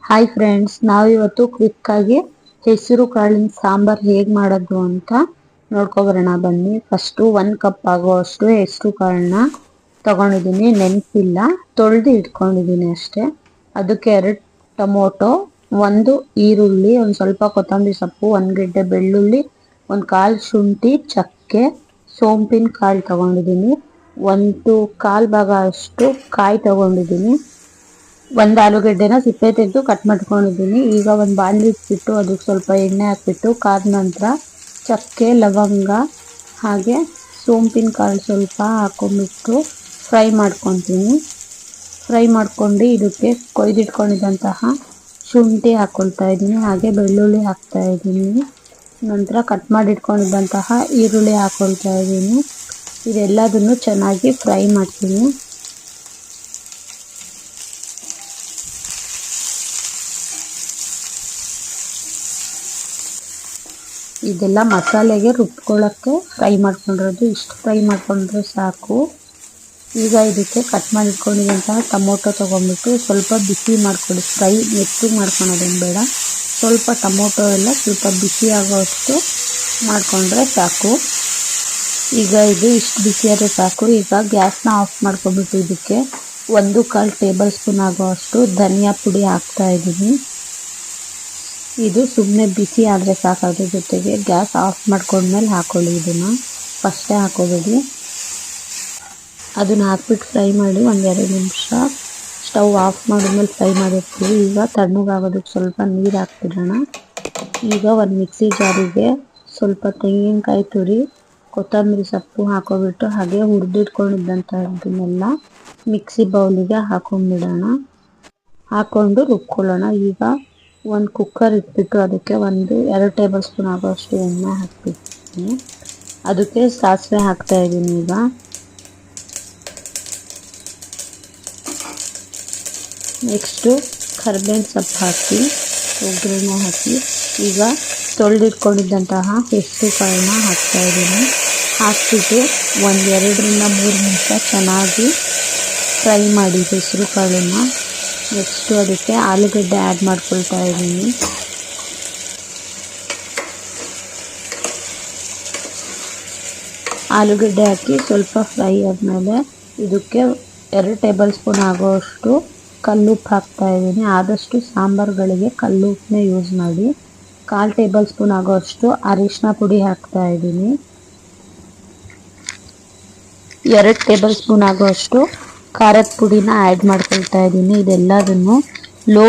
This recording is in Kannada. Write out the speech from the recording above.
ಹಾಯ್ ಫ್ರೆಂಡ್ಸ್, ನಾವಿವತ್ತು ಕ್ವಿಕ್ಕಾಗಿ ಹೆಸರು ಕಾಳಿನ ಸಾಂಬಾರ್ ಹೇಗೆ ಮಾಡೋದು ಅಂತ ನೋಡ್ಕೊಬರೋಣ ಬನ್ನಿ. ಫಸ್ಟು 1 ಕಪ್ ಆಗುವಷ್ಟು ಹೆಸರು ಕಾಳನ್ನ ತಗೊಂಡಿದ್ದೀನಿ. ನೆನಪಿಲ್ಲ, ತೊಳೆದು ಇಟ್ಕೊಂಡಿದ್ದೀನಿ ಅಷ್ಟೇ. ಅದಕ್ಕೆ 2 ಟೊಮೊಟೊ, 1 ಈರುಳ್ಳಿ, ಒಂದು ಸ್ವಲ್ಪ ಕೊತ್ತಂಬರಿ ಸೊಪ್ಪು, 1 ಗೆಡ್ಡೆ ಬೆಳ್ಳುಳ್ಳಿ, 1 ಕಾಲು ಶುಂಠಿ, ಚಕ್ಕೆ, ಸೋಂಪಿನ ಕಾಳು ತಗೊಂಡಿದ್ದೀನಿ. 1/4 ಭಾಗ ಅಷ್ಟು ಕಾಯಿ ತಗೊಂಡಿದ್ದೀನಿ. 1 ಆಲೂಗಡ್ಡೆನ ಸಿಪ್ಪೆ ತೆಗೆದು ಕಟ್ ಮಾಡ್ಕೊಂಡಿದ್ದೀನಿ. ಈಗ ಒಂದು ಬಾಣಲಿ ಇಟ್ಬಿಟ್ಟು ಅದಕ್ಕೆ ಸ್ವಲ್ಪ ಎಣ್ಣೆ ಹಾಕ್ಬಿಟ್ಟು ಕಾದ ನಂತರ ಚಕ್ಕೆ, ಲವಂಗ ಹಾಗೆ ಸೋಂಪಿನ ಕಾಳು ಸ್ವಲ್ಪ ಹಾಕೊಂಡ್ಬಿಟ್ಟು ಫ್ರೈ ಮಾಡ್ಕೊತೀನಿ. ಫ್ರೈ ಮಾಡ್ಕೊಂಡು ಇದಕ್ಕೆ ಕೊಯ್ದಿಟ್ಕೊಂಡಿದ್ದಂತಹ ಶುಂಠಿ ಹಾಕ್ಕೊಳ್ತಾ ಇದ್ದೀನಿ, ಹಾಗೆ ಬೆಳ್ಳುಳ್ಳಿ ಹಾಕ್ತಾ ಇದ್ದೀನಿ. ನಂತರ ಕಟ್ ಮಾಡಿಟ್ಕೊಂಡಿದ್ದಂತಹ ಈರುಳ್ಳಿ ಹಾಕ್ಕೊಳ್ತಾ ಇದ್ದೀನಿ. ಇದೆಲ್ಲದನ್ನು ಚೆನ್ನಾಗಿ ಫ್ರೈ ಮಾಡ್ತೀನಿ. ಇದೆಲ್ಲ ಮಸಾಲೆಗೆ ರುಬ್ಕೊಳ್ಳೋಕ್ಕೆ ಫ್ರೈ ಮಾಡ್ಕೊಂಡಿರೋದು. ಇಷ್ಟು ಫ್ರೈ ಮಾಡ್ಕೊಂಡ್ರೆ ಸಾಕು. ಈಗ ಇದಕ್ಕೆ ಕಟ್ ಮಾಡಿಟ್ಕೊಂಡಿದ್ದಂತಹ ಟೊಮೊಟೊ ತೊಗೊಂಡ್ಬಿಟ್ಟು ಸ್ವಲ್ಪ ಬಿಸಿ ಮಾಡ್ಕೊಳ್ಳಿ. ಫ್ರೈ ಮೆತ್ತಗೆ ಮಾಡ್ಕೊಳೋದೇನು ಬೇಡ, ಸ್ವಲ್ಪ ಟೊಮೊಟೊ ಎಲ್ಲ ಸ್ವಲ್ಪ ಬಿಸಿ ಆಗೋಷ್ಟು ಮಾಡಿಕೊಂಡ್ರೆ ಸಾಕು. ಈಗ ಇದು ಇಷ್ಟು ಬಿಸಿಯಾದರೆ ಸಾಕು. ಈಗ ಗ್ಯಾಸ್ನ ಆಫ್ ಮಾಡ್ಕೊಂಡ್ಬಿಟ್ಟು ಇದಕ್ಕೆ 1/4 ಟೇಬಲ್ ಸ್ಪೂನ್ ಆಗೋಷ್ಟು ಧನಿಯಾ ಪುಡಿ ಹಾಕ್ತಾ ಇದ್ದೀನಿ. ಇದು ಸುಮ್ಮನೆ ಬಿಸಿ ಆದರೆ ಸಾಕು. ಅದ್ರ ಜೊತೆಗೆ ಗ್ಯಾಸ್ ಆಫ್ ಮಾಡ್ಕೊಂಡ್ಮೇಲೆ ಹಾಕೊಳ್ಳಿ. ಇದನ್ನು ಫಸ್ಟೇ ಹಾಕೋಬೇಡಿ. ಅದನ್ನು ಹಾಕ್ಬಿಟ್ಟು ಫ್ರೈ ಮಾಡಿ 1-2 ನಿಮಿಷ. ಸ್ಟವ್ ಆಫ್ ಮಾಡಿದ್ಮೇಲೆ ಫ್ರೈ ಮಾಡಿರ್ತೀವಿ. ಈಗ ತಣ್ಣಗಾಗೋದಕ್ಕೆ ಸ್ವಲ್ಪ ನೀರು ಹಾಕ್ಬಿಡೋಣ. ಈಗ ಒಂದು ಮಿಕ್ಸಿ ಜಾರಿಗೆ ಸ್ವಲ್ಪ ತೆಂಗಿನಕಾಯಿ ತುರಿ, ಕೊತ್ತಂಬರಿ ಸೊಪ್ಪು ಹಾಕೋಬಿಟ್ಟು ಹಾಗೆ ಹುರಿದಿಟ್ಕೊಂಡಿದ್ದಂಥದ್ದನ್ನೆಲ್ಲ ಮಿಕ್ಸಿ ಬೌಲಿಗೆ ಹಾಕೊಂಡ್ಬಿಡೋಣ. ಹಾಕ್ಕೊಂಡು ರುಬ್ಕೊಳ್ಳೋಣ. ಈಗ ಒಂದು ಕುಕ್ಕರ್ ಇಟ್ಬಿಟ್ಟು ಅದಕ್ಕೆ 1-2 ಟೇಬಲ್ ಸ್ಪೂನ್ ಆಗೋಷ್ಟು ಎಣ್ಣೆ ಹಾಕ್ಬಿಡ್ತೀನಿ. ಅದಕ್ಕೆ ಸಾಸಿವೆ ಹಾಕ್ತಾ ಇದ್ದೀನಿ. ಈಗ ನೆಕ್ಸ್ಟು ಕರಿಬೇವಿನ ಸೊಪ್ಪು ಹಾಕಿ ಒಗ್ಗರಣೆ ಹಾಕಿ ಈಗ ತೊಳೆದಿಟ್ಕೊಂಡಿದ್ದಂತಹ ಹೆಸರು ಕಾಳನ್ನ ಹಾಕ್ತಾ ಇದ್ದೀನಿ. ಹಾಕ್ಬಿಟ್ಟು 1-2-3 ನಿಮಿಷ ಚೆನ್ನಾಗಿ ಫ್ರೈ ಮಾಡಿ ಹೆಸರು ಕಾಳನ್ನು. ನೆಕ್ಸ್ಟು ಅದಕ್ಕೆ ಆಲೂಗಡ್ಡೆ ಆ್ಯಡ್ ಮಾಡ್ಕೊಳ್ತಾ ಇದ್ದೀನಿ. ಆಲೂಗಡ್ಡೆ ಹಾಕಿ ಸ್ವಲ್ಪ ಫ್ರೈ ಆದಮೇಲೆ ಇದಕ್ಕೆ 2 ಟೇಬಲ್ ಸ್ಪೂನ್ ಆಗೋಷ್ಟು ಕಲ್ಲುಪ್ಪು ಹಾಕ್ತಾ ಇದ್ದೀನಿ. ಆದಷ್ಟು ಸಾಂಬಾರುಗಳಿಗೆ ಕಲ್ಲುಪ್ಪನ್ನೇ ಯೂಸ್ ಮಾಡಿ. 1/4 ಟೇಬಲ್ ಸ್ಪೂನ್ ಆಗೋಷ್ಟು ಅರಿಶಿನ ಪುಡಿ ಹಾಕ್ತಾ ಇದ್ದೀನಿ. 2 ಟೇಬಲ್ ಸ್ಪೂನ್ ಆಗೋಷ್ಟು ಖಾರದ ಪುಡಿನ ಆ್ಯಡ್ ಮಾಡ್ಕೊಳ್ತಾ ಇದ್ದೀನಿ. ಇದೆಲ್ಲದನ್ನು ಲೋ